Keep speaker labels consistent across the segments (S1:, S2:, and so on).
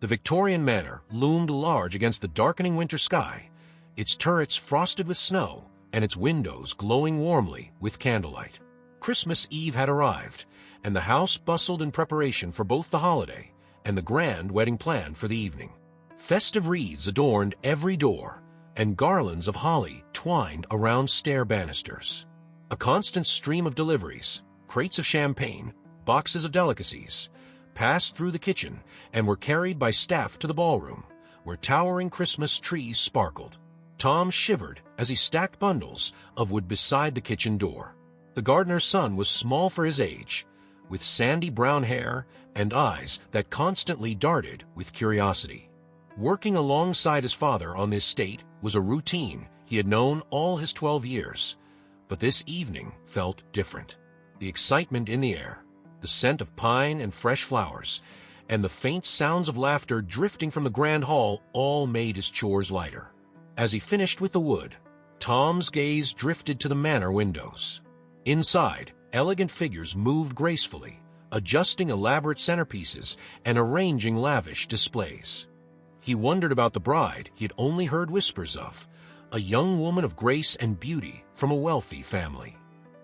S1: The Victorian manor loomed large against the darkening winter sky, its turrets frosted with snow and its windows glowing warmly with candlelight. Christmas Eve had arrived, and the house bustled in preparation for both the holiday and the grand wedding planned for the evening. Festive wreaths adorned every door, and garlands of holly twined around stair banisters. A constant stream of deliveries, crates of champagne, boxes of delicacies, passed through the kitchen and were carried by staff to the ballroom, where towering Christmas trees sparkled. Tom shivered as he stacked bundles of wood beside the kitchen door. The gardener's son was small for his age, with sandy brown hair and eyes that constantly darted with curiosity. Working alongside his father on the estate was a routine he had known all his 12 years, but this evening felt different. The excitement in the air, the scent of pine and fresh flowers, and the faint sounds of laughter drifting from the grand hall all made his chores lighter. As he finished with the wood, Tom's gaze drifted to the manor windows. Inside, elegant figures moved gracefully, adjusting elaborate centerpieces and arranging lavish displays. He wondered about the bride he had only heard whispers of, a young woman of grace and beauty from a wealthy family.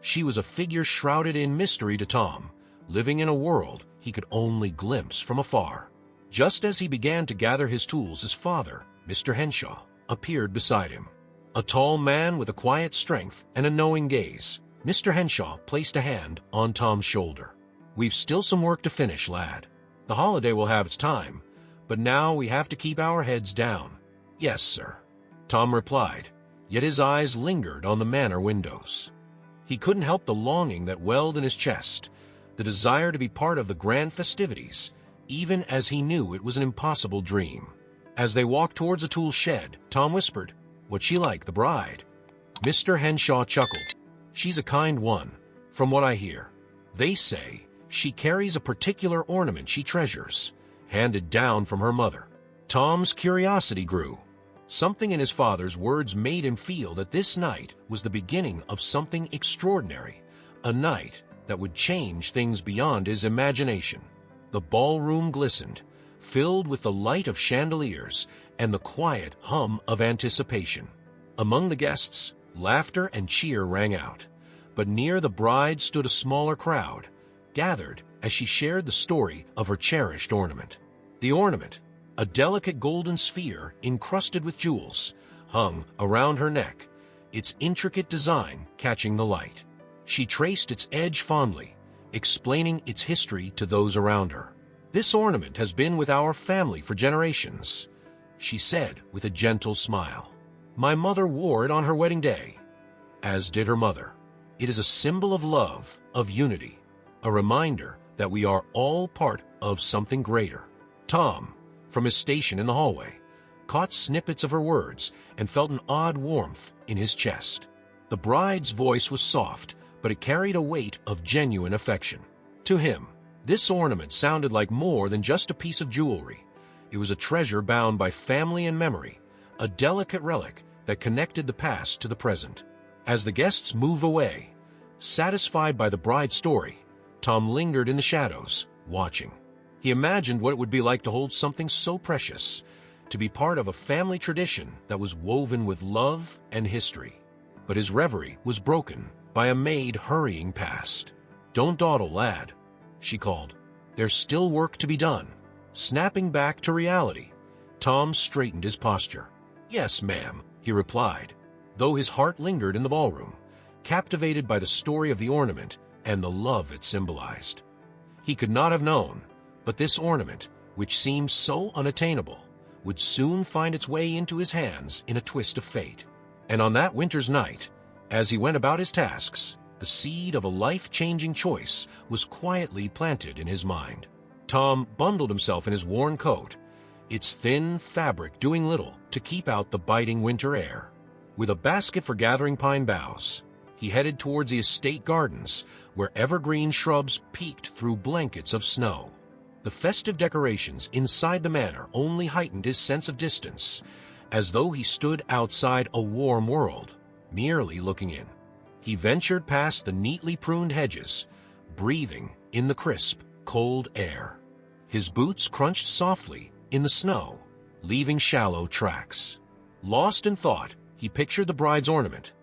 S1: She was a figure shrouded in mystery to Tom, living in a world he could only glimpse from afar. Just as he began to gather his tools, his father, Mr. Henshaw, appeared beside him. A tall man with a quiet strength and a knowing gaze, Mr. Henshaw placed a hand on Tom's shoulder. "We've still some work to finish, lad. The holiday will have its time, but now we have to keep our heads down." "Yes, sir," Tom replied, yet his eyes lingered on the manor windows. He couldn't help the longing that welled in his chest, the desire to be part of the grand festivities, even as he knew it was an impossible dream. As they walked towards the tool shed, Tom whispered, "What's she like, the bride?" Mr. Henshaw chuckled. "She's a kind one, from what I hear. They say she carries a particular ornament she treasures, handed down from her mother." Tom's curiosity grew. Something in his father's words made him feel that this night was the beginning of something extraordinary, a night that would change things beyond his imagination. The ballroom glistened, filled with the light of chandeliers and the quiet hum of anticipation. Among the guests, laughter and cheer rang out, but near the bride stood a smaller crowd, gathered as she shared the story of her cherished ornament. The ornament, a delicate golden sphere encrusted with jewels, hung around her neck, its intricate design catching the light. She traced its edge fondly, explaining its history to those around her. "This ornament has been with our family for generations," she said with a gentle smile. "My mother wore it on her wedding day, as did her mother. It is a symbol of love, of unity, a reminder that we are all part of something greater." Tom, from his station in the hallway, caught snippets of her words and felt an odd warmth in his chest. The bride's voice was soft, but it carried a weight of genuine affection. To him, this ornament sounded like more than just a piece of jewelry. It was a treasure bound by family and memory, a delicate relic that connected the past to the present. As the guests moved away, satisfied by the bride's story, Tom lingered in the shadows, watching. He imagined what it would be like to hold something so precious, to be part of a family tradition that was woven with love and history. But his reverie was broken by a maid hurrying past. "Don't dawdle, lad," she called. "There's still work to be done." Snapping back to reality, Tom straightened his posture. "Yes, ma'am," he replied, though his heart lingered in the ballroom, captivated by the story of the ornament and the love it symbolized. He could not have known, but this ornament, which seemed so unattainable, would soon find its way into his hands in a twist of fate. And on that winter's night, as he went about his tasks, the seed of a life-changing choice was quietly planted in his mind. Tom bundled himself in his worn coat, its thin fabric doing little to keep out the biting winter air. With a basket for gathering pine boughs, he headed towards the estate gardens, where evergreen shrubs peeked through blankets of snow. The festive decorations inside the manor only heightened his sense of distance, as though he stood outside a warm world, merely looking in. He ventured past the neatly pruned hedges, breathing in the crisp, cold air. His boots crunched softly in the snow, leaving shallow tracks. Lost in thought, he pictured the bride's ornament,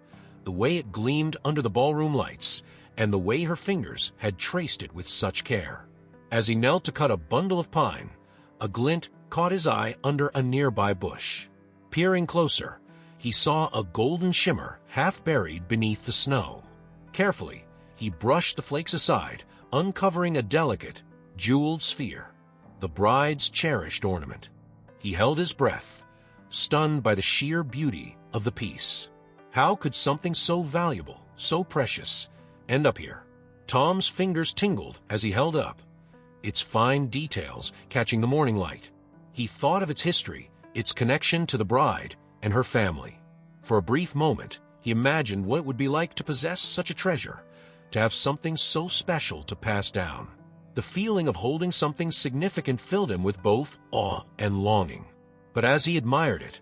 S1: the way it gleamed under the ballroom lights, and the way her fingers had traced it with such care. As he knelt to cut a bundle of pine, a glint caught his eye under a nearby bush. Peering closer, he saw a golden shimmer half buried beneath the snow. Carefully, he brushed the flakes aside, uncovering a delicate, jeweled sphere, the bride's cherished ornament. He held his breath, stunned by the sheer beauty of the piece. How could something so valuable, so precious, end up here? Tom's fingers tingled as he held up, its fine details catching the morning light. He thought of its history, its connection to the bride and her family. For a brief moment, he imagined what it would be like to possess such a treasure, to have something so special to pass down. The feeling of holding something significant filled him with both awe and longing. But as he admired it,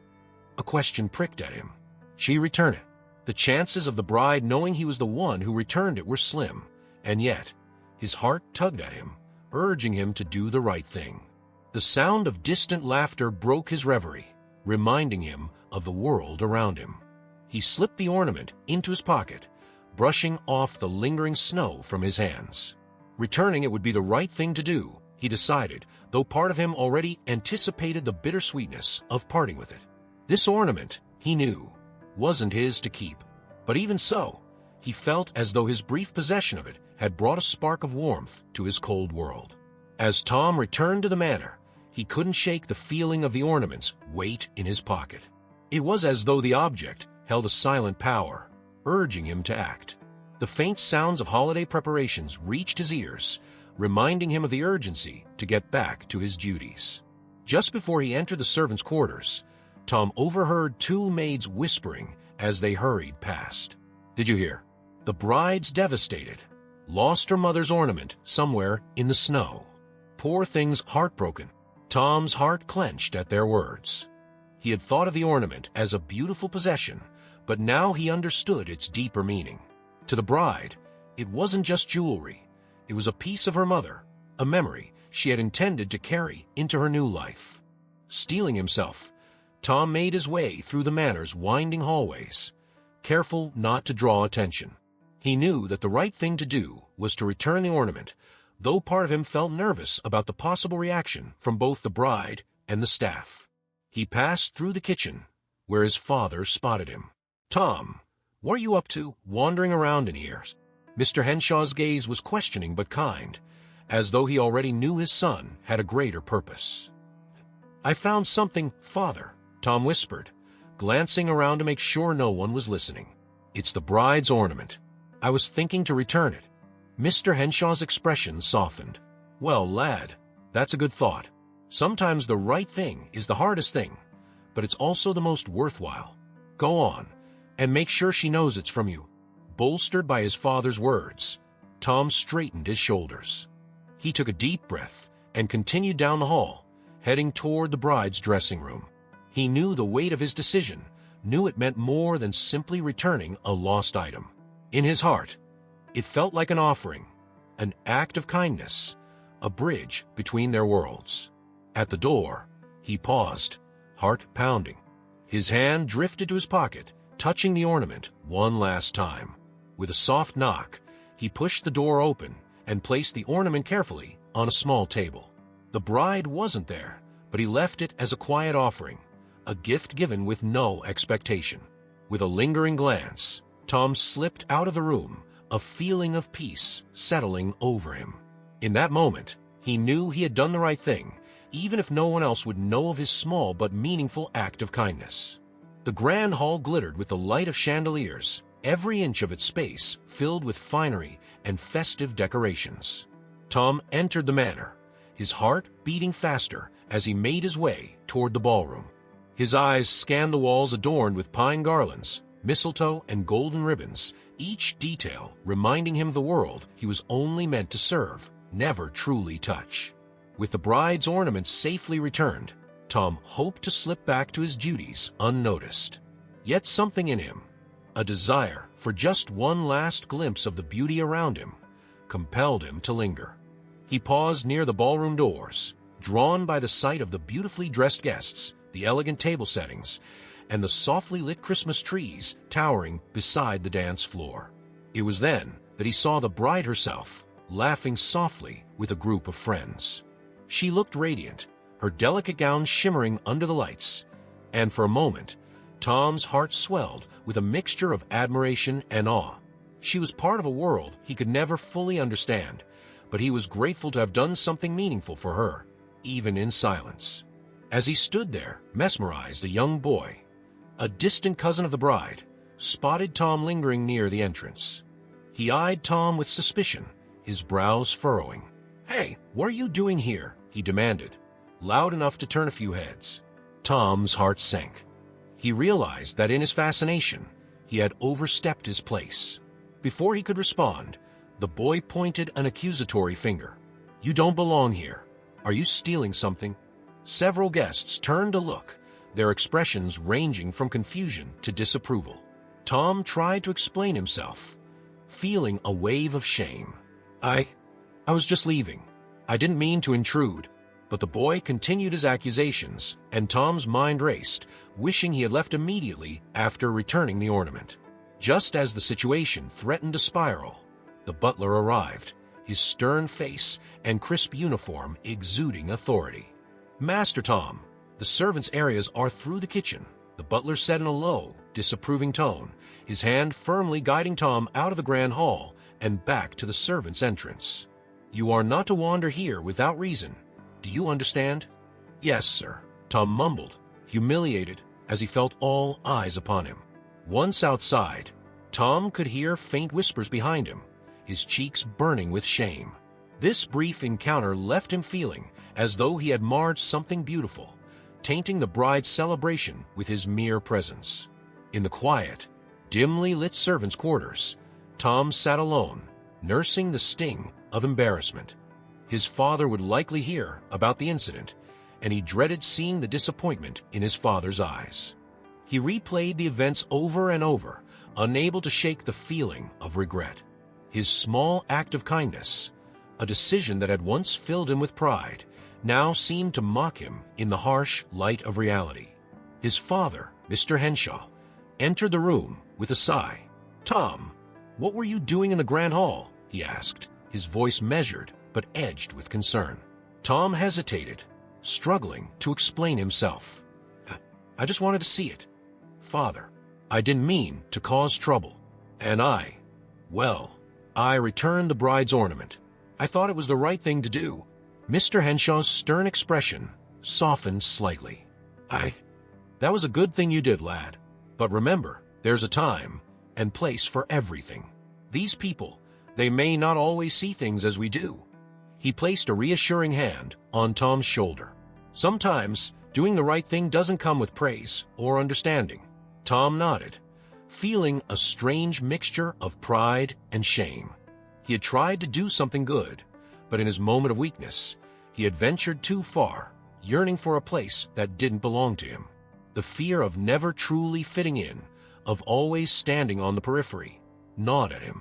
S1: a question pricked at him. She returned it. The chances of the bride knowing he was the one who returned it were slim, and yet his heart tugged at him, urging him to do the right thing. The sound of distant laughter broke his reverie, reminding him of the world around him. He slipped the ornament into his pocket, brushing off the lingering snow from his hands. Returning it would be the right thing to do, he decided, though part of him already anticipated the bittersweetness of parting with it. This ornament, he knew, wasn't his to keep. But even so, he felt as though his brief possession of it had brought a spark of warmth to his cold world. As Tom returned to the manor, he couldn't shake the feeling of the ornament's weight in his pocket. It was as though the object held a silent power, urging him to act. The faint sounds of holiday preparations reached his ears, reminding him of the urgency to get back to his duties. Just before he entered the servants' quarters, Tom overheard two maids whispering as they hurried past. "Did you hear? The bride's devastated. Lost her mother's ornament somewhere in the snow. Poor thing's heartbroken." Tom's heart clenched at their words. He had thought of the ornament as a beautiful possession, but now he understood its deeper meaning. To the bride, it wasn't just jewelry. It was a piece of her mother, a memory she had intended to carry into her new life. Steeling himself, Tom made his way through the manor's winding hallways, careful not to draw attention. He knew that the right thing to do was to return the ornament, though part of him felt nervous about the possible reaction from both the bride and the staff. He passed through the kitchen, where his father spotted him. "Tom, what are you up to, wandering around in here?" Mr. Henshaw's gaze was questioning but kind, as though he already knew his son had a greater purpose. "I found something, Father," Tom whispered, glancing around to make sure no one was listening. "It's the bride's ornament. I was thinking to return it." Mr. Henshaw's expression softened. "Well, lad, that's a good thought. Sometimes the right thing is the hardest thing, but it's also the most worthwhile. Go on, and make sure she knows it's from you." Bolstered by his father's words, Tom straightened his shoulders. He took a deep breath and continued down the hall, heading toward the bride's dressing room. He knew the weight of his decision, knew it meant more than simply returning a lost item. In his heart, it felt like an offering, an act of kindness, a bridge between their worlds. At the door, he paused, heart pounding. His hand drifted to his pocket, touching the ornament one last time. With a soft knock, he pushed the door open and placed the ornament carefully on a small table. The bride wasn't there, but he left it as a quiet offering, a gift given with no expectation. With a lingering glance, Tom slipped out of the room, a feeling of peace settling over him. In that moment, he knew he had done the right thing, even if no one else would know of his small but meaningful act of kindness. The grand hall glittered with the light of chandeliers, every inch of its space filled with finery and festive decorations. Tom entered the manor, his heart beating faster as he made his way toward the ballroom. His eyes scanned the walls adorned with pine garlands, mistletoe, and golden ribbons, each detail reminding him of the world he was only meant to serve, never truly touch. With the bride's ornaments safely returned, Tom hoped to slip back to his duties unnoticed. Yet something in him, a desire for just one last glimpse of the beauty around him, compelled him to linger. He paused near the ballroom doors, drawn by the sight of the beautifully dressed guests, the elegant table settings, and the softly lit Christmas trees towering beside the dance floor. It was then that he saw the bride herself, laughing softly with a group of friends. She looked radiant, her delicate gown shimmering under the lights, and for a moment, Tom's heart swelled with a mixture of admiration and awe. She was part of a world he could never fully understand, but he was grateful to have done something meaningful for her, even in silence. As he stood there, mesmerized, a young boy, a distant cousin of the bride, spotted Tom lingering near the entrance. He eyed Tom with suspicion, his brows furrowing. "Hey, what are you doing here?" he demanded, loud enough to turn a few heads. Tom's heart sank. He realized that in his fascination, he had overstepped his place. Before he could respond, the boy pointed an accusatory finger. "You don't belong here. Are you stealing something?" Several guests turned to look, their expressions ranging from confusion to disapproval. Tom tried to explain himself, feeling a wave of shame. I was just leaving. I didn't mean to intrude." But the boy continued his accusations, and Tom's mind raced, wishing he had left immediately after returning the ornament. Just as the situation threatened to spiral, the butler arrived, his stern face and crisp uniform exuding authority. "Master Tom, the servants' areas are through the kitchen," the butler said in a low, disapproving tone, his hand firmly guiding Tom out of the grand hall and back to the servants' entrance. "You are not to wander here without reason. Do you understand?" "Yes, sir," Tom mumbled, humiliated as he felt all eyes upon him. Once outside, Tom could hear faint whispers behind him, his cheeks burning with shame. This brief encounter left him feeling as though he had marred something beautiful, tainting the bride's celebration with his mere presence. In the quiet, dimly lit servants' quarters, Tom sat alone, nursing the sting of embarrassment. His father would likely hear about the incident, and he dreaded seeing the disappointment in his father's eyes. He replayed the events over and over, unable to shake the feeling of regret. His small act of kindness, a decision that had once filled him with pride, now seemed to mock him in the harsh light of reality. His father, Mr. Henshaw, entered the room with a sigh. "Tom, what were you doing in the grand hall?" he asked, his voice measured but edged with concern. Tom hesitated, struggling to explain himself. "I just wanted to see it, Father. I didn't mean to cause trouble. And I returned the bride's ornament. I thought it was the right thing to do." Mr. Henshaw's stern expression softened slightly. That was a good thing you did, lad. But remember, there's a time and place for everything. These people, they may not always see things as we do." He placed a reassuring hand on Tom's shoulder. "Sometimes, doing the right thing doesn't come with praise or understanding." Tom nodded, feeling a strange mixture of pride and shame. He had tried to do something good, but in his moment of weakness, he had ventured too far, yearning for a place that didn't belong to him. The fear of never truly fitting in, of always standing on the periphery, gnawed at him.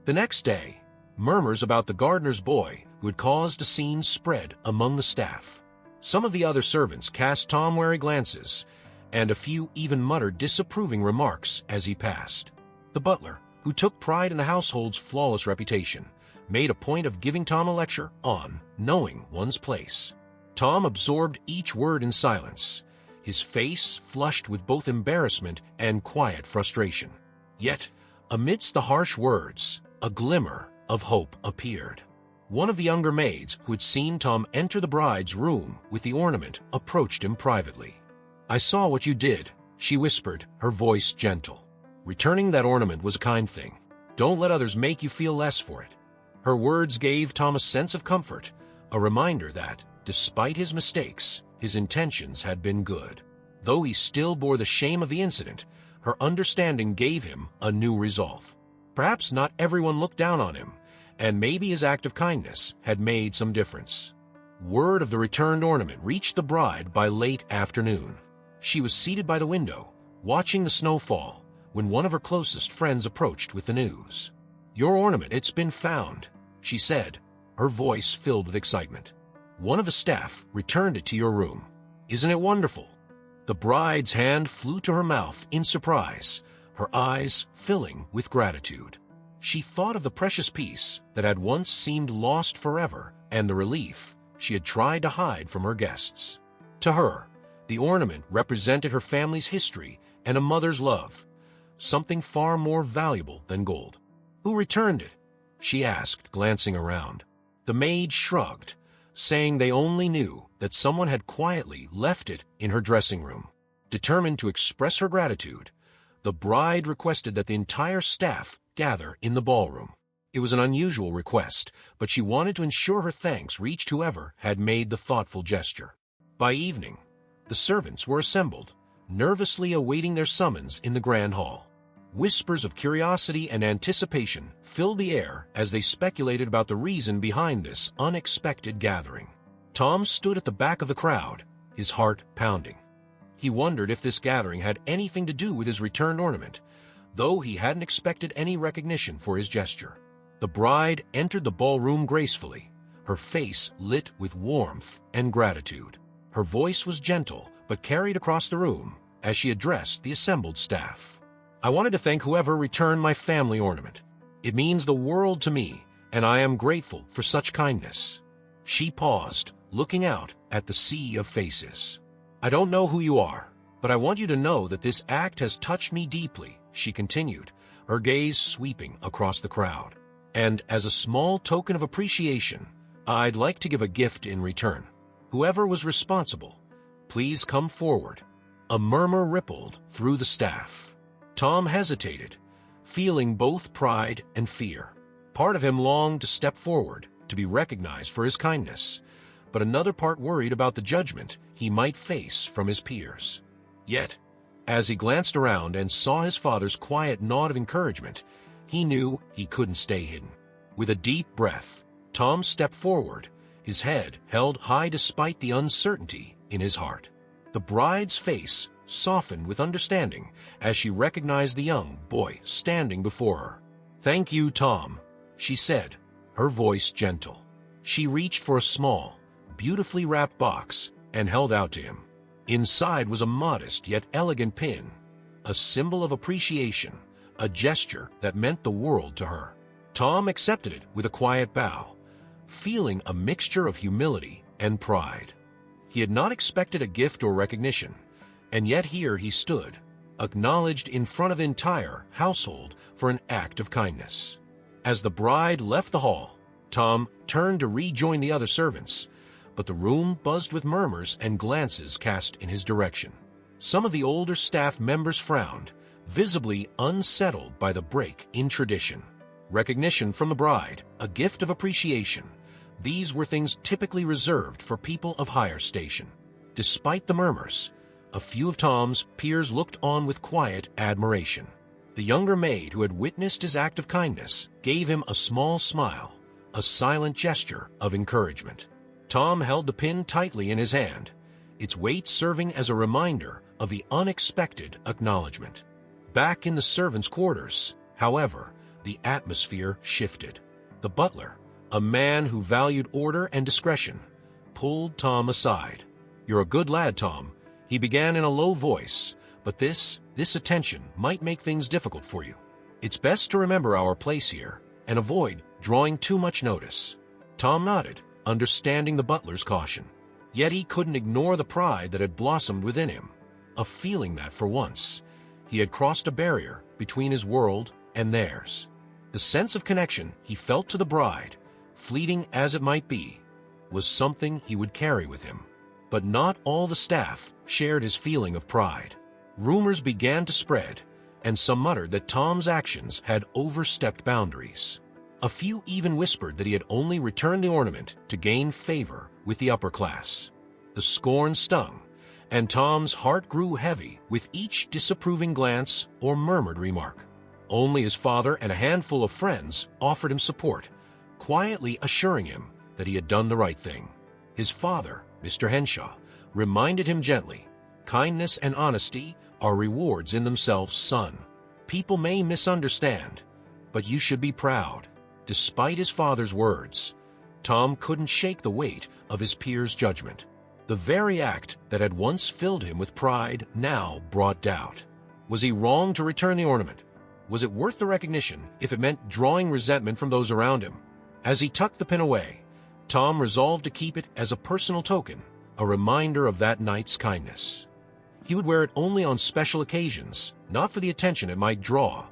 S1: The next day, murmurs about the gardener's boy who had caused a scene spread among the staff. Some of the other servants cast Tom wary glances, and a few even muttered disapproving remarks as he passed. The butler, who took pride in the household's flawless reputation, made a point of giving Tom a lecture on knowing one's place. Tom absorbed each word in silence, his face flushed with both embarrassment and quiet frustration. Yet, amidst the harsh words, a glimmer of hope appeared. One of the younger maids who had seen Tom enter the bride's room with the ornament approached him privately. "I saw what you did," she whispered, her voice gentle. "Returning that ornament was a kind thing. Don't let others make you feel less for it." Her words gave Tom a sense of comfort, a reminder that, despite his mistakes, his intentions had been good. Though he still bore the shame of the incident, her understanding gave him a new resolve. Perhaps not everyone looked down on him, and maybe his act of kindness had made some difference. Word of the returned ornament reached the bride by late afternoon. She was seated by the window, watching the snow fall, when one of her closest friends approached with the news. "Your ornament, it's been found," she said, her voice filled with excitement. One of the staff returned it to your room. Isn't it wonderful?" The bride's hand flew to her mouth in surprise, her eyes filling with gratitude. She thought of the precious piece that had once seemed lost forever and the relief she had tried to hide from her guests. To her, the ornament represented her family's history and a mother's love, something far more valuable than gold. "Who returned it?" she asked, glancing around. The maid shrugged, saying they only knew that someone had quietly left it in her dressing room. Determined to express her gratitude, the bride requested that the entire staff gather in the ballroom. It was an unusual request, but she wanted to ensure her thanks reached whoever had made the thoughtful gesture. By evening, the servants were assembled, nervously awaiting their summons in the grand hall. Whispers of curiosity and anticipation filled the air as they speculated about the reason behind this unexpected gathering. Tom stood at the back of the crowd, his heart pounding. He wondered if this gathering had anything to do with his returned ornament, though he hadn't expected any recognition for his gesture. The bride entered the ballroom gracefully, her face lit with warmth and gratitude. Her voice was gentle but carried across the room as she addressed the assembled staff. "I wanted to thank whoever returned my family ornament. It means the world to me, and I am grateful for such kindness." She paused, looking out at the sea of faces. "I don't know who you are, but I want you to know that this act has touched me deeply," she continued, her gaze sweeping across the crowd. "And as a small token of appreciation, I'd like to give a gift in return. Whoever was responsible, please come forward." A murmur rippled through the staff. Tom hesitated, feeling both pride and fear. Part of him longed to step forward, to be recognized for his kindness, but another part worried about the judgment he might face from his peers. Yet, as he glanced around and saw his father's quiet nod of encouragement, he knew he couldn't stay hidden. With a deep breath, Tom stepped forward, his head held high despite the uncertainty in his heart. The bride's face softened with understanding as she recognized the young boy standing before her. "Thank you, Tom," she said, her voice gentle. She reached for a small, beautifully wrapped box and held out to him. Inside was a modest yet elegant pin, a symbol of appreciation, a gesture that meant the world to her. Tom accepted it with a quiet bow, feeling a mixture of humility and pride. He had not expected a gift or recognition, and yet here he stood, acknowledged in front of the entire household for an act of kindness. As the bride left the hall, Tom turned to rejoin the other servants, but the room buzzed with murmurs and glances cast in his direction. Some of the older staff members frowned, visibly unsettled by the break in tradition. Recognition from the bride, a gift of appreciation. These were things typically reserved for people of higher station. Despite the murmurs, a few of Tom's peers looked on with quiet admiration. The younger maid who had witnessed his act of kindness gave him a small smile, a silent gesture of encouragement. Tom held the pin tightly in his hand, its weight serving as a reminder of the unexpected acknowledgement. Back in the servants' quarters, however, the atmosphere shifted. The butler, a man who valued order and discretion, pulled Tom aside. "You're a good lad, Tom," he began in a low voice, "but this attention might make things difficult for you. It's best to remember our place here and avoid drawing too much notice." Tom nodded, understanding the butler's caution. Yet he couldn't ignore the pride that had blossomed within him, a feeling that, for once, he had crossed a barrier between his world and theirs. The sense of connection he felt to the bride, fleeting as it might be, was something he would carry with him. But not all the staff shared his feeling of pride. Rumors began to spread, and some muttered that Tom's actions had overstepped boundaries. A few even whispered that he had only returned the ornament to gain favor with the upper class. The scorn stung, and Tom's heart grew heavy with each disapproving glance or murmured remark. Only his father and a handful of friends offered him support, quietly assuring him that he had done the right thing. His father, Mr. Henshaw, reminded him gently, "Kindness and honesty are rewards in themselves, son. People may misunderstand, but you should be proud." Despite his father's words, Tom couldn't shake the weight of his peers' judgment. The very act that had once filled him with pride now brought doubt. Was he wrong to return the ornament? Was it worth the recognition if it meant drawing resentment from those around him? As he tucked the pin away, Tom resolved to keep it as a personal token, a reminder of that night's kindness. He would wear it only on special occasions, not for the attention it might draw,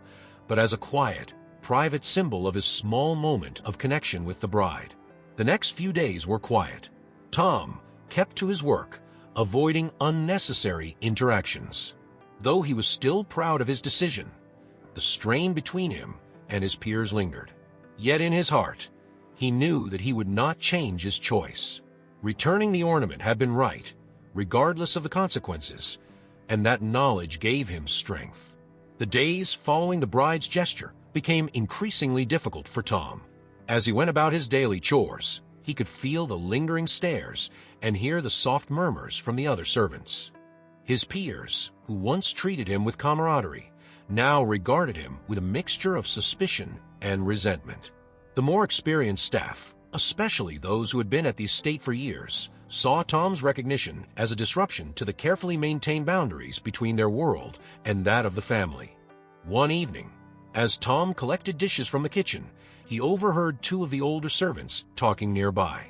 S1: but as a quiet, private symbol of his small moment of connection with the bride. The next few days were quiet. Tom kept to his work, avoiding unnecessary interactions. Though he was still proud of his decision, the strain between him and his peers lingered. Yet in his heart, he knew that he would not change his choice. Returning the ornament had been right, regardless of the consequences, and that knowledge gave him strength. The days following the bride's gesture became increasingly difficult for Tom. As he went about his daily chores, he could feel the lingering stares and hear the soft murmurs from the other servants. His peers, who once treated him with camaraderie, now regarded him with a mixture of suspicion and resentment. The more experienced staff, especially those who had been at the estate for years, saw Tom's recognition as a disruption to the carefully maintained boundaries between their world and that of the family. One evening, as Tom collected dishes from the kitchen, he overheard two of the older servants talking nearby.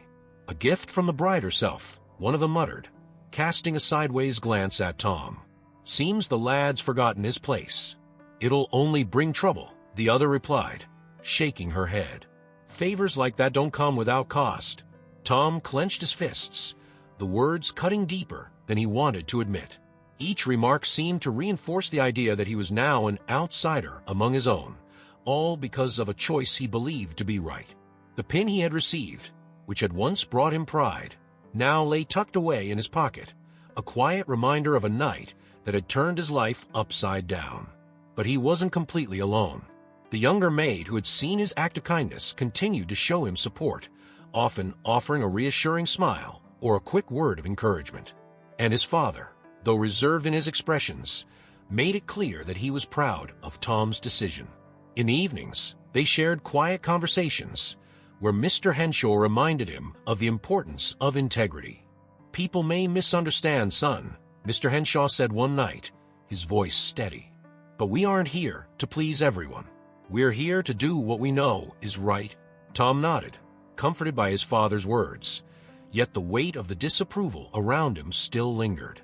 S1: "A gift from the bride herself," one of them muttered, casting a sideways glance at Tom. "Seems the lad's forgotten his place." "It'll only bring trouble," the other replied, shaking her head. "Favors like that don't come without cost." Tom clenched his fists, the words cutting deeper than he wanted to admit. Each remark seemed to reinforce the idea that he was now an outsider among his own, all because of a choice he believed to be right. The pin he had received, which had once brought him pride, now lay tucked away in his pocket, a quiet reminder of a night that had turned his life upside down. But he wasn't completely alone. The younger maid who had seen his act of kindness continued to show him support, often offering a reassuring smile or a quick word of encouragement. And his father, though reserved in his expressions, made it clear that he was proud of Tom's decision. In the evenings, they shared quiet conversations, where Mr. Henshaw reminded him of the importance of integrity. "People may misunderstand, son," Mr. Henshaw said one night, his voice steady. "But we aren't here to please everyone. We're here to do what we know is right." Tom nodded, comforted by his father's words, yet the weight of the disapproval around him still lingered.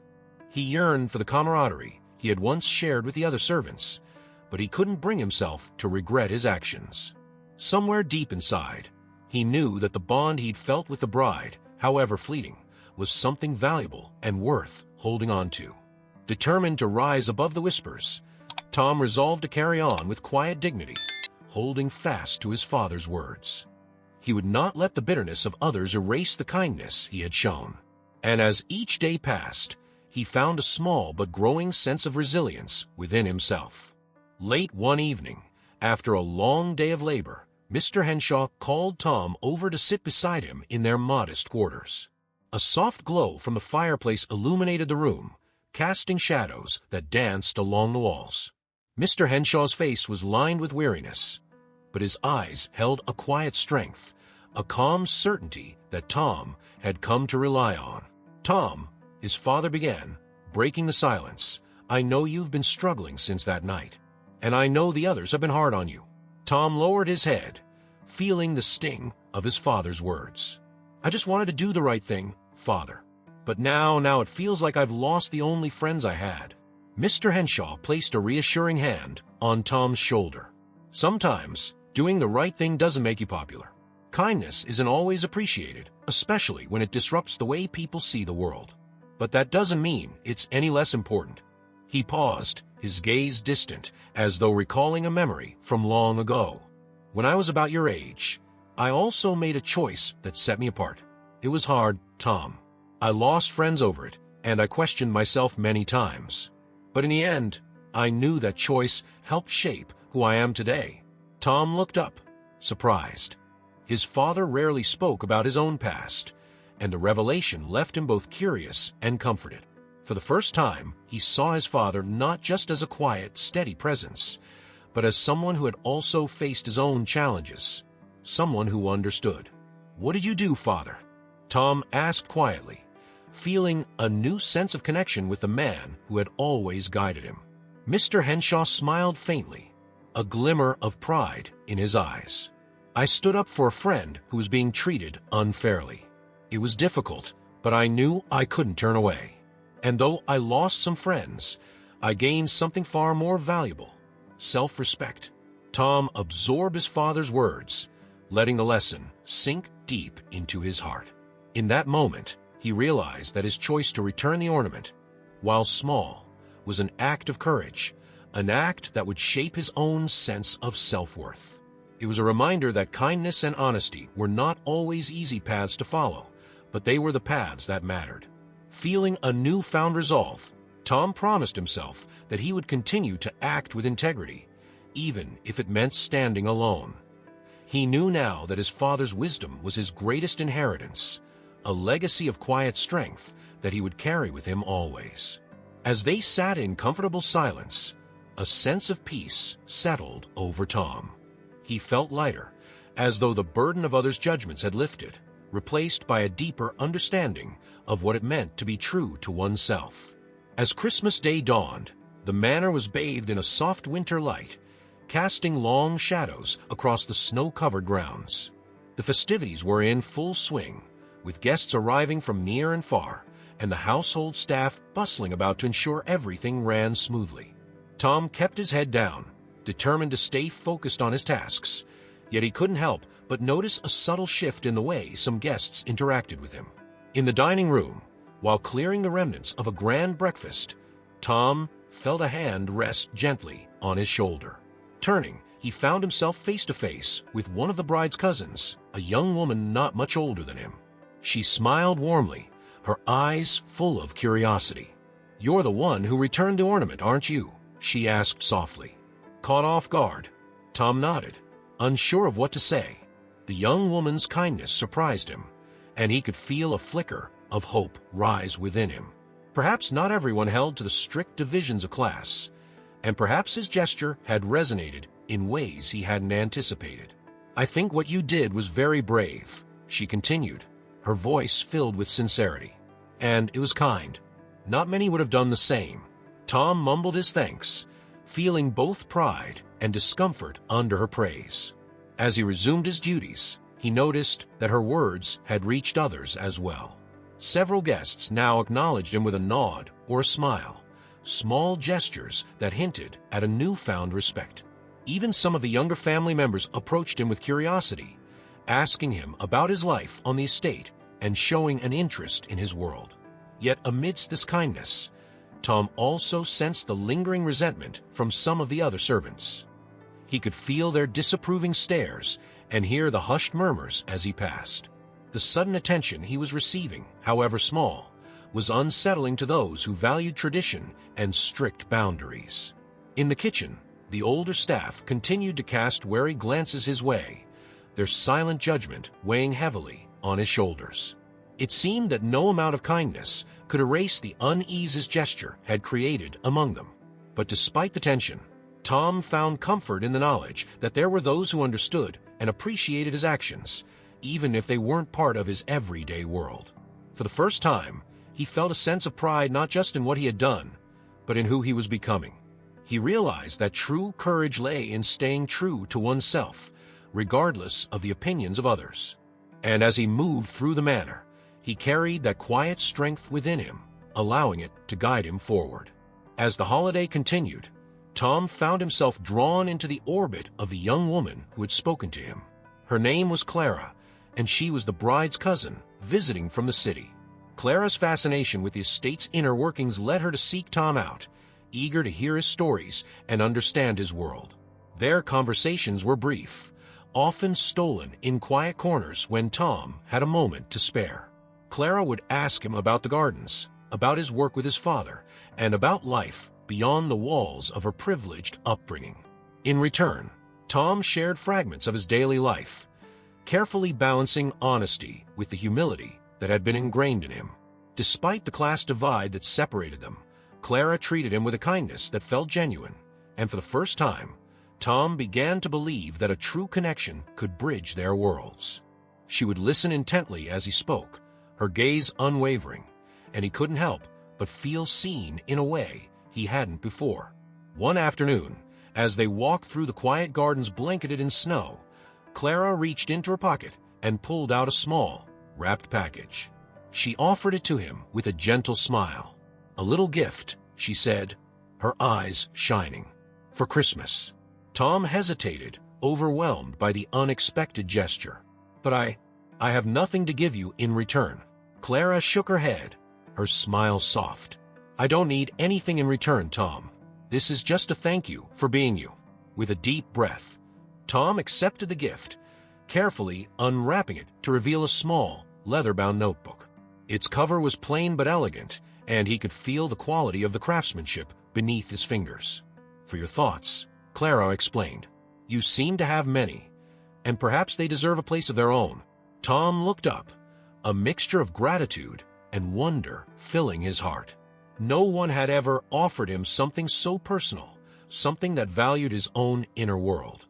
S1: He yearned for the camaraderie he had once shared with the other servants, but he couldn't bring himself to regret his actions. Somewhere deep inside, he knew that the bond he'd felt with the bride, however fleeting, was something valuable and worth holding on to. Determined to rise above the whispers, Tom resolved to carry on with quiet dignity, holding fast to his father's words. He would not let the bitterness of others erase the kindness he had shown. And as each day passed, he found a small but growing sense of resilience within himself. Late one evening, after a long day of labor, Mr. Henshaw called Tom over to sit beside him in their modest quarters. A soft glow from the fireplace illuminated the room, casting shadows that danced along the walls. Mr. Henshaw's face was lined with weariness, but his eyes held a quiet strength, a calm certainty that Tom had come to rely on. "Tom," his father began, breaking the silence, "I know you've been struggling since that night, and I know the others have been hard on you." Tom lowered his head, feeling the sting of his father's words. "I just wanted to do the right thing, Father. But now it feels like I've lost the only friends I had." Mr. Henshaw placed a reassuring hand on Tom's shoulder. "Sometimes, doing the right thing doesn't make you popular. Kindness isn't always appreciated, especially when it disrupts the way people see the world. But that doesn't mean it's any less important." He paused, his gaze distant, as though recalling a memory from long ago. "When I was about your age, I also made a choice that set me apart. It was hard, Tom. I lost friends over it, and I questioned myself many times. But in the end, I knew that choice helped shape who I am today." Tom looked up, surprised. His father rarely spoke about his own past, and the revelation left him both curious and comforted. For the first time, he saw his father not just as a quiet, steady presence, but as someone who had also faced his own challenges, someone who understood. "What did you do, Father?" Tom asked quietly, feeling a new sense of connection with the man who had always guided him. Mr. Henshaw smiled faintly, a glimmer of pride in his eyes. "I stood up for a friend who was being treated unfairly. It was difficult, but I knew I couldn't turn away. And though I lost some friends, I gained something far more valuable: self-respect." Tom absorbed his father's words, letting the lesson sink deep into his heart. In that moment, he realized that his choice to return the ornament, while small, was an act of courage, an act that would shape his own sense of self-worth. It was a reminder that kindness and honesty were not always easy paths to follow, but they were the paths that mattered. Feeling a newfound resolve, Tom promised himself that he would continue to act with integrity, even if it meant standing alone. He knew now that his father's wisdom was his greatest inheritance, a legacy of quiet strength that he would carry with him always. As they sat in comfortable silence, a sense of peace settled over Tom. He felt lighter, as though the burden of others' judgments had lifted, replaced by a deeper understanding of what it meant to be true to oneself. As Christmas Day dawned, the manor was bathed in a soft winter light, casting long shadows across the snow-covered grounds. The festivities were in full swing, with guests arriving from near and far, and the household staff bustling about to ensure everything ran smoothly. Tom kept his head down, determined to stay focused on his tasks, yet he couldn't help but notice a subtle shift in the way some guests interacted with him. In the dining room, while clearing the remnants of a grand breakfast, Tom felt a hand rest gently on his shoulder. Turning, he found himself face to face with one of the bride's cousins, a young woman not much older than him. She smiled warmly, her eyes full of curiosity. "You're the one who returned the ornament, aren't you?" she asked softly. Caught off guard, Tom nodded, unsure of what to say. The young woman's kindness surprised him, and he could feel a flicker of hope rise within him. Perhaps not everyone held to the strict divisions of class, and perhaps his gesture had resonated in ways he hadn't anticipated. "I think what you did was very brave," she continued, her voice filled with sincerity. "And it was kind. Not many would have done the same." Tom mumbled his thanks, feeling both pride and discomfort under her praise. As he resumed his duties, he noticed that her words had reached others as well. Several guests now acknowledged him with a nod or a smile, small gestures that hinted at a newfound respect. Even some of the younger family members approached him with curiosity, asking him about his life on the estate and showing an interest in his world. Yet amidst this kindness, Tom also sensed the lingering resentment from some of the other servants. He could feel their disapproving stares and hear the hushed murmurs as he passed. The sudden attention he was receiving, however small, was unsettling to those who valued tradition and strict boundaries. In the kitchen, the older staff continued to cast wary glances his way, their silent judgment weighing heavily on his shoulders. It seemed that no amount of kindness could erase the unease his gesture had created among them. But despite the tension, Tom found comfort in the knowledge that there were those who understood and appreciated his actions, even if they weren't part of his everyday world. For the first time, he felt a sense of pride not just in what he had done, but in who he was becoming. He realized that true courage lay in staying true to oneself, regardless of the opinions of others. And as he moved through the manor, he carried that quiet strength within him, allowing it to guide him forward. As the holiday continued, Tom found himself drawn into the orbit of the young woman who had spoken to him. Her name was Clara, and she was the bride's cousin, visiting from the city. Clara's fascination with the estate's inner workings led her to seek Tom out, eager to hear his stories and understand his world. Their conversations were brief, often stolen in quiet corners when Tom had a moment to spare. Clara would ask him about the gardens, about his work with his father, and about life beyond the walls of her privileged upbringing. In return, Tom shared fragments of his daily life, carefully balancing honesty with the humility that had been ingrained in him. Despite the class divide that separated them, Clara treated him with a kindness that felt genuine, and for the first time, Tom began to believe that a true connection could bridge their worlds. She would listen intently as he spoke, her gaze unwavering, and he couldn't help but feel seen in a way he hadn't before. One afternoon, as they walked through the quiet gardens blanketed in snow, Clara reached into her pocket and pulled out a small, wrapped package. She offered it to him with a gentle smile. "A little gift," she said, her eyes shining. "For Christmas." Tom hesitated, overwhelmed by the unexpected gesture. "But I have nothing to give you in return." Clara shook her head, her smile soft. "I don't need anything in return, Tom. This is just a thank you for being you." With a deep breath, Tom accepted the gift, carefully unwrapping it to reveal a small, leather-bound notebook. Its cover was plain but elegant, and he could feel the quality of the craftsmanship beneath his fingers. "For your thoughts," Clara explained. "You seem to have many, and perhaps they deserve a place of their own." Tom looked up, a mixture of gratitude and wonder filling his heart. No one had ever offered him something so personal, something that valued his own inner world.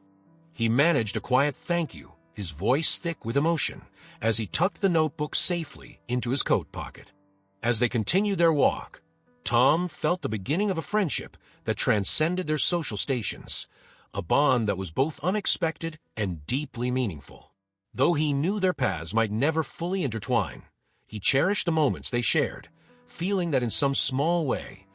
S1: He managed a quiet thank you, his voice thick with emotion, as he tucked the notebook safely into his coat pocket. As they continued their walk, Tom felt the beginning of a friendship that transcended their social stations, a bond that was both unexpected and deeply meaningful. Though he knew their paths might never fully intertwine, he cherished the moments they shared, feeling that in some small way,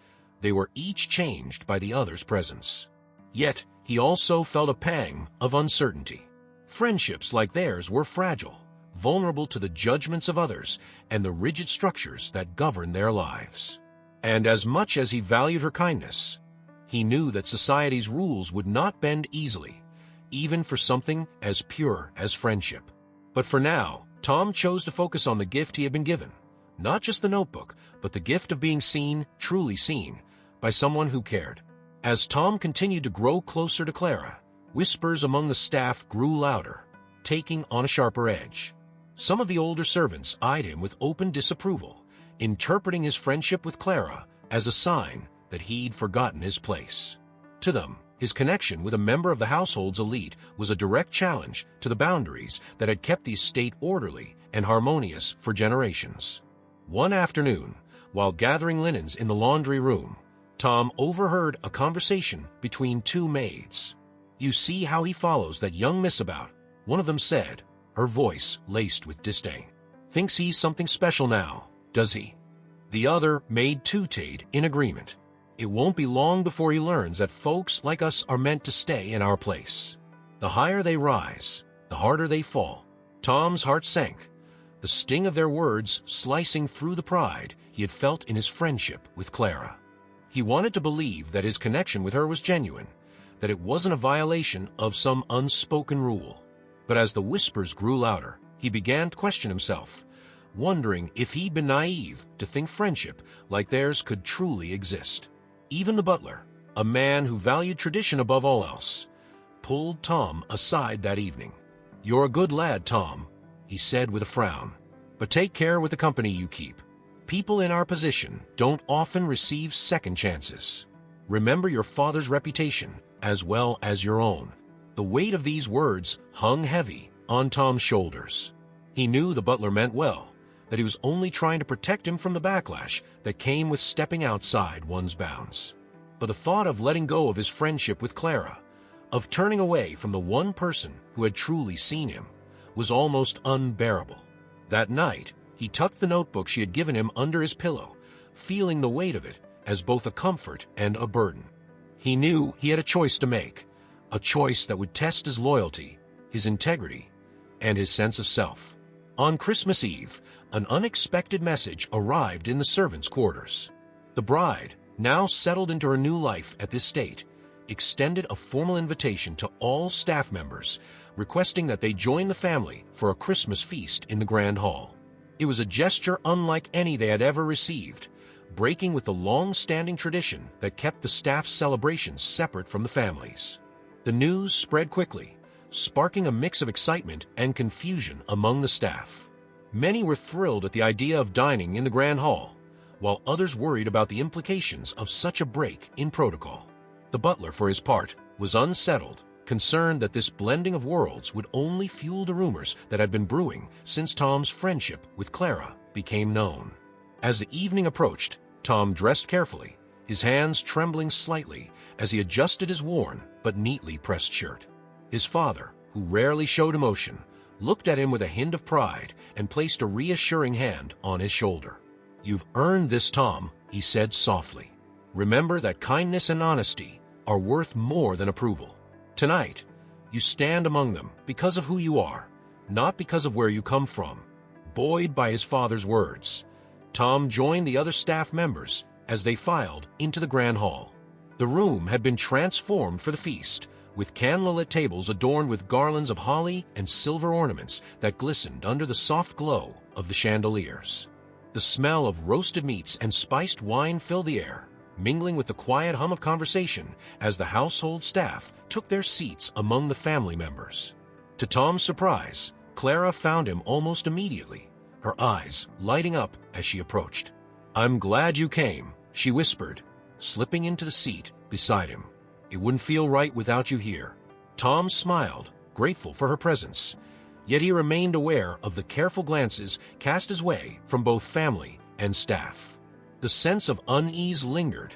S1: they were each changed by the other's presence. Yet, he also felt a pang of uncertainty. Friendships like theirs were fragile, vulnerable to the judgments of others and the rigid structures that govern their lives. And as much as he valued her kindness, he knew that society's rules would not bend easily, even for something as pure as friendship. But for now, Tom chose to focus on the gift he had been given, not just the notebook, but the gift of being seen, truly seen, by someone who cared. As Tom continued to grow closer to Clara, whispers among the staff grew louder, taking on a sharper edge. Some of the older servants eyed him with open disapproval, interpreting his friendship with Clara as a sign that he'd forgotten his place. To them, his connection with a member of the household's elite was a direct challenge to the boundaries that had kept the estate orderly and harmonious for generations. One afternoon, while gathering linens in the laundry room, Tom overheard a conversation between two maids. "You see how he follows that young miss about," one of them said, her voice laced with disdain. "Thinks he's something special now, does he?" The other maid tooted in agreement. "It won't be long before he learns that folks like us are meant to stay in our place. The higher they rise, the harder they fall." Tom's heart sank, the sting of their words slicing through the pride he had felt in his friendship with Clara. He wanted to believe that his connection with her was genuine, that it wasn't a violation of some unspoken rule. But as the whispers grew louder, he began to question himself, wondering if he'd been naive to think friendship like theirs could truly exist. Even the butler, a man who valued tradition above all else, pulled Tom aside that evening. "You're a good lad, Tom," he said with a frown, "but take care with the company you keep. People in our position don't often receive second chances. Remember your father's reputation as well as your own." The weight of these words hung heavy on Tom's shoulders. He knew the butler meant well, that he was only trying to protect him from the backlash that came with stepping outside one's bounds. But the thought of letting go of his friendship with Clara, of turning away from the one person who had truly seen him, was almost unbearable. That night, he tucked the notebook she had given him under his pillow, feeling the weight of it as both a comfort and a burden. He knew he had a choice to make, a choice that would test his loyalty, his integrity, and his sense of self. On Christmas Eve, an unexpected message arrived in the servants' quarters. The bride, now settled into her new life at this estate, extended a formal invitation to all staff members, requesting that they join the family for a Christmas feast in the Grand Hall. It was a gesture unlike any they had ever received, breaking with the long-standing tradition that kept the staff's celebrations separate from the families. The news spread quickly, sparking a mix of excitement and confusion among the staff. Many were thrilled at the idea of dining in the Grand Hall, while others worried about the implications of such a break in protocol. The butler, for his part, was unsettled, concerned that this blending of worlds would only fuel the rumors that had been brewing since Tom's friendship with Clara became known. As the evening approached, Tom dressed carefully, his hands trembling slightly as he adjusted his worn but neatly pressed shirt. His father, who rarely showed emotion, looked at him with a hint of pride and placed a reassuring hand on his shoulder. "You've earned this, Tom," he said softly. "Remember that kindness and honesty are worth more than approval. Tonight, you stand among them because of who you are, not because of where you come from." Buoyed by his father's words, Tom joined the other staff members as they filed into the grand hall. The room had been transformed for the feast, with candlelit tables adorned with garlands of holly and silver ornaments that glistened under the soft glow of the chandeliers. The smell of roasted meats and spiced wine filled the air, mingling with the quiet hum of conversation as the household staff took their seats among the family members. To Tom's surprise, Clara found him almost immediately, her eyes lighting up as she approached. "I'm glad you came," she whispered, slipping into the seat beside him. "It wouldn't feel right without you here." Tom smiled, grateful for her presence, yet he remained aware of the careful glances cast his way from both family and staff. The sense of unease lingered,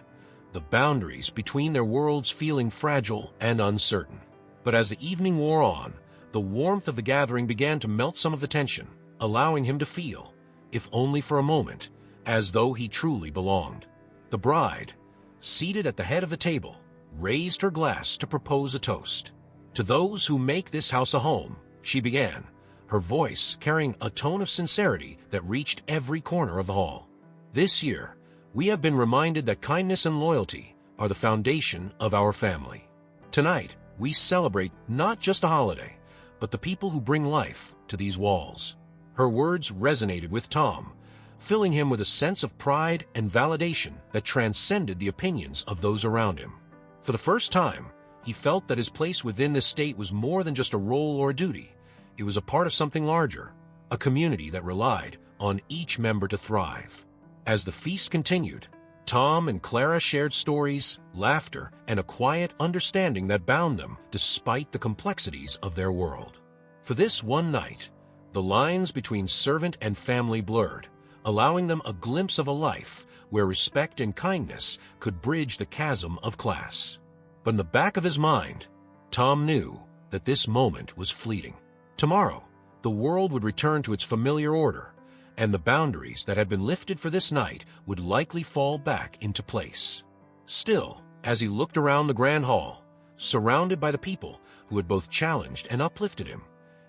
S1: the boundaries between their worlds feeling fragile and uncertain. But as the evening wore on, the warmth of the gathering began to melt some of the tension, allowing him to feel, if only for a moment, as though he truly belonged. The bride, seated at the head of the table, raised her glass to propose a toast. "To those who make this house a home," she began, her voice carrying a tone of sincerity that reached every corner of the hall. "This year, we have been reminded that kindness and loyalty are the foundation of our family. Tonight, we celebrate not just a holiday, but the people who bring life to these walls." Her words resonated with Tom, filling him with a sense of pride and validation that transcended the opinions of those around him. For the first time, he felt that his place within this state was more than just a role or a duty. It was a part of something larger, a community that relied on each member to thrive. As the feast continued, Tom and Clara shared stories, laughter, and a quiet understanding that bound them despite the complexities of their world. For this one night, the lines between servant and family blurred, allowing them a glimpse of a life where respect and kindness could bridge the chasm of class. But in the back of his mind, Tom knew that this moment was fleeting. Tomorrow, the world would return to its familiar order, and the boundaries that had been lifted for this night would likely fall back into place. Still, as he looked around the grand hall, surrounded by the people who had both challenged and uplifted him,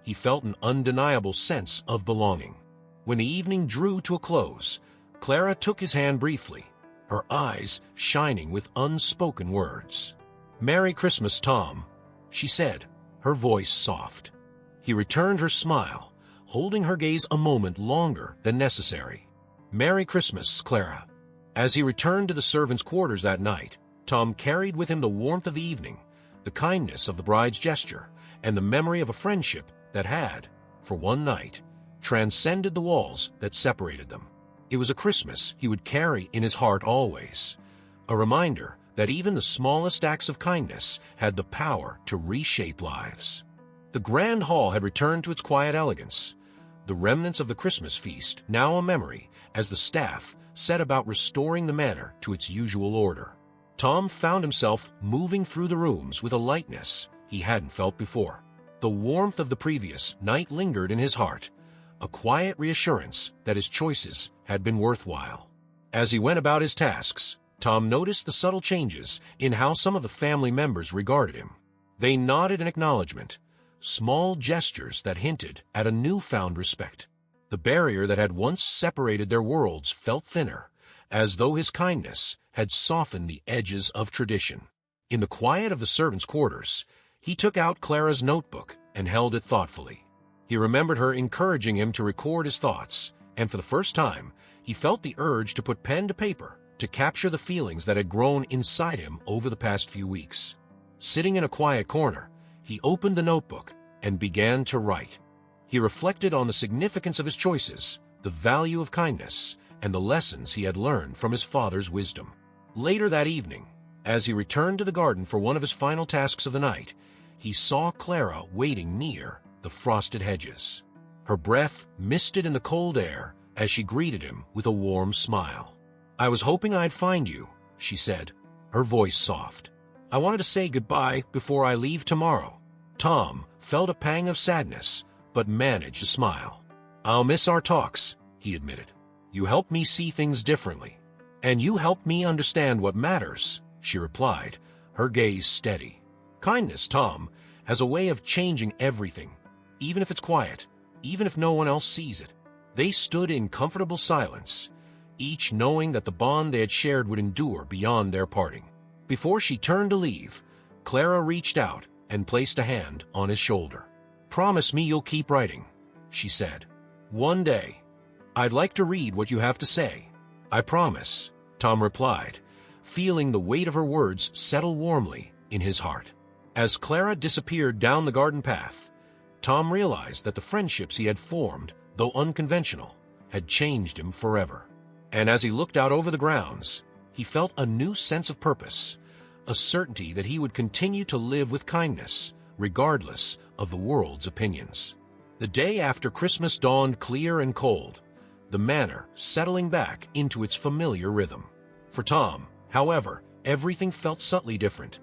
S1: he felt an undeniable sense of belonging. When the evening drew to a close, Clara took his hand briefly, her eyes shining with unspoken words. "Merry Christmas, Tom," she said, her voice soft. He returned her smile, holding her gaze a moment longer than necessary. "Merry Christmas, Clara." As he returned to the servants' quarters that night, Tom carried with him the warmth of the evening, the kindness of the bride's gesture, and the memory of a friendship that had, for one night, transcended the walls that separated them. It was a Christmas he would carry in his heart always, a reminder that even the smallest acts of kindness had the power to reshape lives. The grand hall had returned to its quiet elegance, the remnants of the Christmas feast now a memory as the staff set about restoring the manor to its usual order. Tom found himself moving through the rooms with a lightness he hadn't felt before. The warmth of the previous night lingered in his heart, a quiet reassurance that his choices had been worthwhile. As he went about his tasks, Tom noticed the subtle changes in how some of the family members regarded him. They nodded in acknowledgement, small gestures that hinted at a newfound respect. The barrier that had once separated their worlds felt thinner, as though his kindness had softened the edges of tradition. In the quiet of the servants' quarters, he took out Clara's notebook and held it thoughtfully. He remembered her encouraging him to record his thoughts, and for the first time, he felt the urge to put pen to paper to capture the feelings that had grown inside him over the past few weeks. Sitting in a quiet corner, he opened the notebook and began to write. He reflected on the significance of his choices, the value of kindness, and the lessons he had learned from his father's wisdom. Later that evening, as he returned to the garden for one of his final tasks of the night, he saw Clara waiting near the frosted hedges. Her breath misted in the cold air as she greeted him with a warm smile. "I was hoping I'd find you," she said, her voice soft. "I wanted to say goodbye before I leave tomorrow." Tom felt a pang of sadness, but managed a smile. "I'll miss our talks," he admitted. "You helped me see things differently." "And you helped me understand what matters," she replied, her gaze steady. Kindness, Tom, has a way of changing everything, even if it's quiet, even if no one else sees it. They stood in comfortable silence, each knowing that the bond they had shared would endure beyond their parting. Before she turned to leave, Clara reached out and placed a hand on his shoulder. "Promise me you'll keep writing," she said. "One day, I'd like to read what you have to say." "I promise," Tom replied, feeling the weight of her words settle warmly in his heart. As Clara disappeared down the garden path, Tom realized that the friendships he had formed, though unconventional, had changed him forever. And as he looked out over the grounds, he felt a new sense of purpose, a certainty that he would continue to live with kindness, regardless of the world's opinions. The day after Christmas dawned clear and cold, the manor settling back into its familiar rhythm. For Tom, however, everything felt subtly different.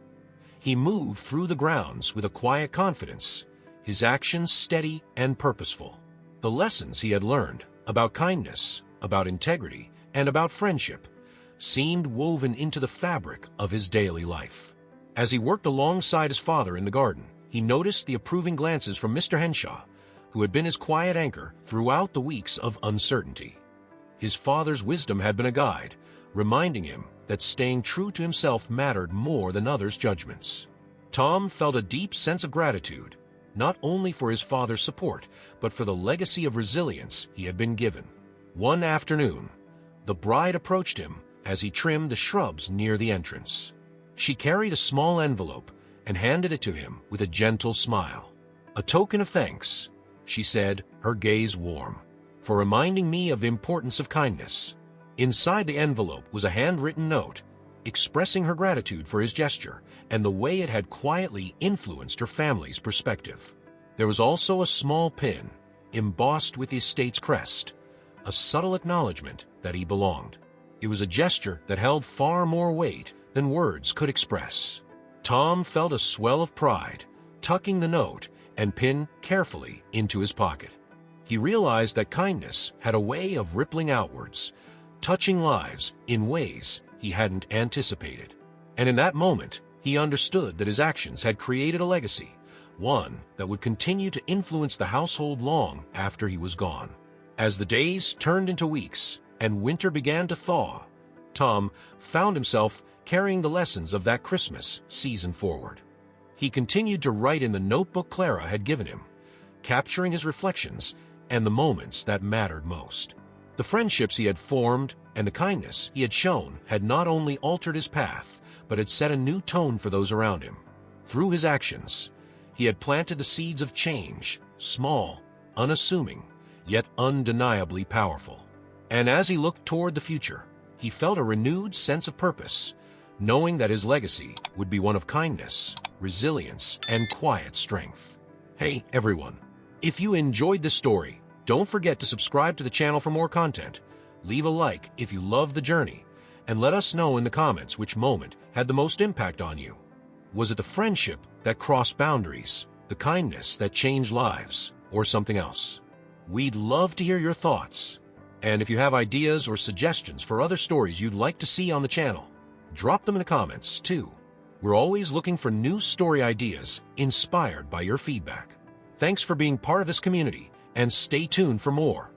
S1: He moved through the grounds with a quiet confidence, his actions steady and purposeful. The lessons he had learned about kindness, about integrity, and about friendship seemed woven into the fabric of his daily life. As he worked alongside his father in the garden, he noticed the approving glances from Mr. Henshaw, who had been his quiet anchor throughout the weeks of uncertainty. His father's wisdom had been a guide, reminding him that staying true to himself mattered more than others' judgments. Tom felt a deep sense of gratitude, not only for his father's support, but for the legacy of resilience he had been given. One afternoon, the bride approached him as he trimmed the shrubs near the entrance. She carried a small envelope and handed it to him with a gentle smile. "A token of thanks," she said, her gaze warm, "for reminding me of the importance of kindness." Inside the envelope was a handwritten note, expressing her gratitude for his gesture and the way it had quietly influenced her family's perspective. There was also a small pin, embossed with the estate's crest, a subtle acknowledgement that he belonged. It was a gesture that held far more weight than words could express. Tom felt a swell of pride, tucking the note and pin carefully into his pocket. He realized that kindness had a way of rippling outwards, touching lives in ways he hadn't anticipated. And in that moment, he understood that his actions had created a legacy, one that would continue to influence the household long after he was gone. As the days turned into weeks and winter began to thaw, Tom found himself carrying the lessons of that Christmas season forward. He continued to write in the notebook Clara had given him, capturing his reflections and the moments that mattered most. The friendships he had formed and the kindness he had shown had not only altered his path, but had set a new tone for those around him. Through his actions, he had planted the seeds of change, small, unassuming, yet undeniably powerful. And as he looked toward the future, he felt a renewed sense of purpose, knowing that his legacy would be one of kindness, resilience, and quiet strength. Hey, everyone. If you enjoyed this story, don't forget to subscribe to the channel for more content. Leave a like if you love the journey, and let us know in the comments which moment had the most impact on you. Was it the friendship that crossed boundaries, the kindness that changed lives, or something else? We'd love to hear your thoughts. And if you have ideas or suggestions for other stories you'd like to see on the channel, drop them in the comments too. We're always looking for new story ideas inspired by your feedback. Thanks for being part of this community, and stay tuned for more.